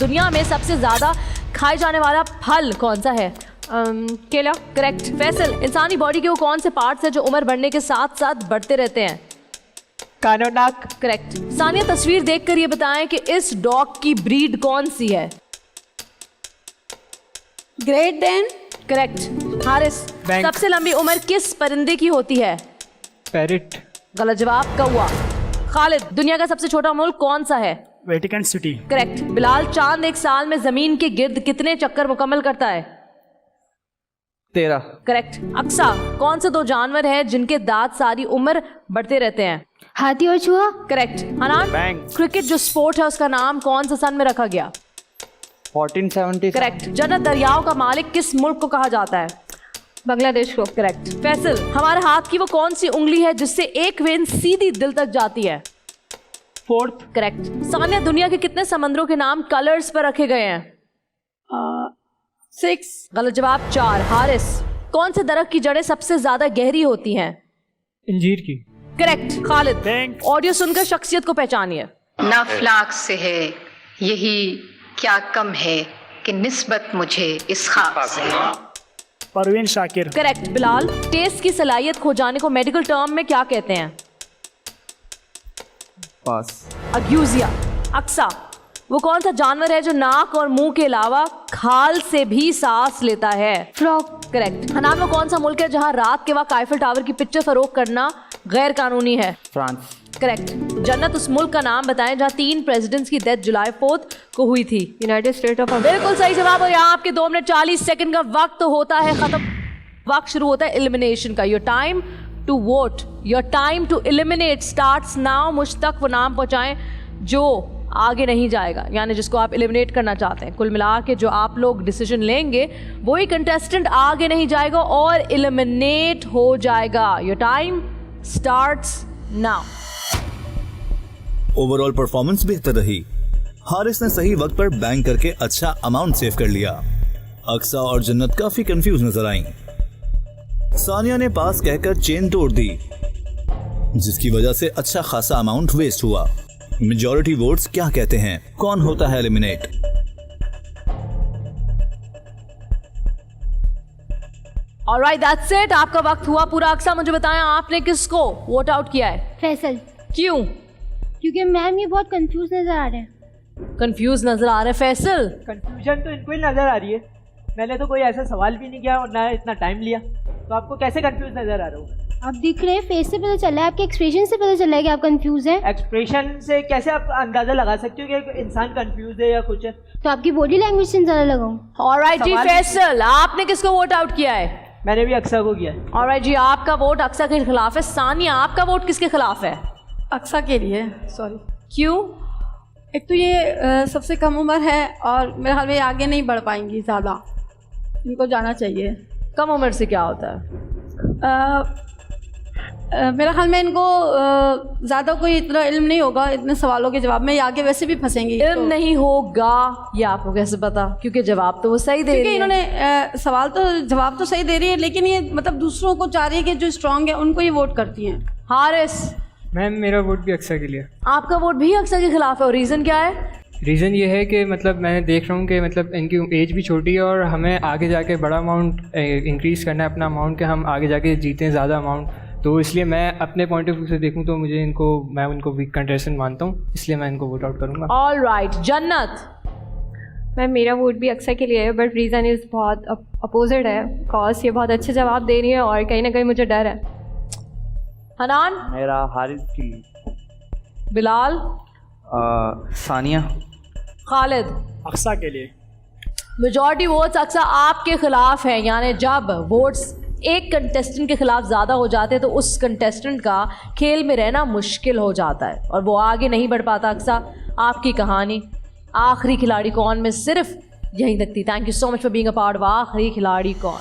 दुनिया में सबसे ज्यादा खाए जाने वाला फल कौन सा है? केला। करेक्ट। फैसल, इंसानी बॉडी के वो कौन से पार्ट्स हैं जो उम्र बढ़ने के साथ साथ बढ़ते रहते हैं? कान और नाक। करेक्ट। सानिया, तस्वीर देखकर ये बताएं कि इस डॉग की ब्रीड कौन सी है? Great Dan. Correct. Haris, bank. सबसे लंबी उम्र किस परिंदे की होती है? पैरेट। गलत जवाब, कौवा। खालिद, दुनिया का सबसे छोटा मुल्क कौन सा है? Vatican city. करेक्ट। बिलाल, चांद एक साल में जमीन के गिर्द कितने चक्कर मुकम्मल करता है? 13। करेक्ट। अक्सा, कौन से दो जानवर हैं जिनके दांत सारी उम्र बढ़ते रहते हैं? हाथी और चूहा। करेक्ट। हनान, बैंक। क्रिकेट जो स्पोर्ट है उसका नाम कौन सा सन में रखा गया? 1470। करेक्ट। जन्नत दरियाओं का मालिक किस मुल्क को कहा जाता है? बांग्लादेश को। करेक्ट। फैसल, हमारे हाथ की वो कौन सी उंगली है जिससे एक वेन सीधी दिल तक जाती है? फोर्थ। करेक्ट। सानिया, दुनिया के कितने समंदरों के नाम कलर्स पर रखे गए हैं? 6। गलत जवाब, 4। हारिस, कौन से दरख्त की जड़ें सबसे ज्यादा गहरी होती हैं? इंजीर की। करेक्ट। खालिद, Thanks. ऑडियो सुनकर शख्सियत को पहचानिए। नाफलाक से है यही क्या कम है कि निस्बत मुझे इस खाक से है। परवीन शाकिर। करेक्ट। बिलाल, टेस्ट की सलाहियत खो जाने को मेडिकल टर्म में क्या कहते हैं? पास। अग्यूजिया। अक्सा, वो कौन सा जानवर है जो नाक और मुंह के अलावा खाल से भी सांस लेता है? फ्रॉग। करेक्ट। हनान, वो कौन सा मुल्क है जहां रात के वक्त आईफल टावर की पिक्चर फरोख्त करना गैर कानूनी है? फ्रांस। करेक्ट। जन्नत, उस मुल्क का नाम बताएं जहां 3 प्रेसिडेंट्स की डेथ जुलाई 4 को हुई थी? United state of America. बिल्कुल सही जवाब। और यहाँ आपके 2 मिनट 40 सेकंड का वक्त होता है खत्म। वक्त शुरू होता है एलिमिनेशन का। Your time to vote, your time to eliminate starts now. मुझ तक वो नाम पहुंचाएं जो आगे नहीं जाएगा, यानी जिसको आप एलिमिनेट करना चाहते हैं। कुल मिला के जो आप लोग डिसीजन लेंगे वही कंटेस्टेंट आगे नहीं जाएगा और एलिमिनेट हो जाएगा। Your time starts now. Overall performance बेहतर रही। हारिस ने सही वक्त पर बैंक करके अच्छा अमाउंट सेव कर लिया। अक्सा और जन्नत काफी कंफ्यूज नजर आईं। सानिया ने पास कहकर चेन तोड़ दी, जिसकी वजह से अच्छा खासा अमाउंट वेस्ट हुआ। मेजॉरिटी वोट्स क्या कहते हैं, कौन होता है एलिमिनेट? Alright, that's it. आपका वक्त हुआ पूरा। अक्सा, मुझे बताएं आपने किसको वोट आउट किया है? फैसल। क्यों क्योंकि मैम ये बहुत कंफ्यूज नजर आ रहे हैं। कंफ्यूज नजर आ रहे हैं? फैसल, कंफ्यूजन तो इनको ही नजर आ रही है। मैंने तो कोई ऐसा सवाल भी नहीं किया और ना इतना टाइम लिया, तो आपको कैसे कंफ्यूज नजर आ रहा हूँ? आप दिख रहे हैं, फेस से पता चल रहा है, आपके एक्सप्रेशन से पता चल रहा है कि आप कंफ्यूज हैं। एक्सप्रेशन से कैसे आप अंदाजा लगा सकते हो कि इंसान कंफ्यूज है या कुछ है? तो आपकी बॉडी लैंग्वेज से नजर लगाऊं। ऑलराइट जी। सवाल- फैसल, आपने किसको वोट आउट किया है? मैंने भी अक्सा को किया। ऑलराइट जी, आपका वोट अक्सा के खिलाफ है। सानिया, आपका वोट किसके खिलाफ है? अक्सा के लिए। सॉरी। क्यों? एक तो ये सबसे कम उम्र है और मेरे ख्याल में ये आगे नहीं बढ़ पाएंगी ज़्यादा, इनको जाना चाहिए। कम उम्र से क्या होता है? मेरा ख्याल में इनको ज़्यादा कोई इतना इल्म नहीं होगा इतने सवालों के जवाब में, ये आगे वैसे भी फंसेंगी। इल्म नहीं होगा ये आपको कैसे पता? क्योंकि जवाब तो वो सही दे क्योंकि रही है। इन्होंने सवाल तो जवाब तो सही दे रही है, लेकिन ये मतलब दूसरों को चाह रही है कि जो स्ट्रांग है उनको ये वोट करती हैं। हारिस, मैम मेरा वोट भी अक्सा के लिए। आपका वोट भी अक्सा के खिलाफ है और रीज़न क्या है? रीज़न ये है कि मतलब मैंने देख रहा हूँ कि मतलब इनकी एज भी छोटी है और हमें आगे जाके बड़ा अमाउंट इंक्रीज़ करना है अपना अमाउंट, कि हम आगे जाके जीतें ज़्यादा अमाउंट। तो इसलिए मैं अपने पॉइंट ऑफ व्यू से देखूँ तो मैं उनको वीक कंटेस्टेंट मानता हूँ, इसलिए मैं इनको वोट आउट करूँगा। ऑलराइट। जन्नत, मैम मेरा वोट भी अक्सा के लिए है, बट रीज़न इज़ बहुत अपोजिट है। बिकॉज ये बहुत अच्छे जवाब दे रही है और कहीं ना कहीं मुझे डर है। हनान, मेरा हारिस के लिए। बिलाल, सानिया। खालिद। अक्सा के लिए। मेजॉरिटी वोट्स अक्सा आपके खिलाफ है, यानी जब वोट्स एक कंटेस्टेंट के खिलाफ ज़्यादा हो जाते हैं तो उस कंटेस्टेंट का खेल में रहना मुश्किल हो जाता है और वो आगे नहीं बढ़ पाता। अक्सा, आपकी कहानी आखिरी खिलाड़ी कौन में सिर्फ यहीं तक थी। Thank you so much for being a part of आखिरी खिलाड़ी कौन।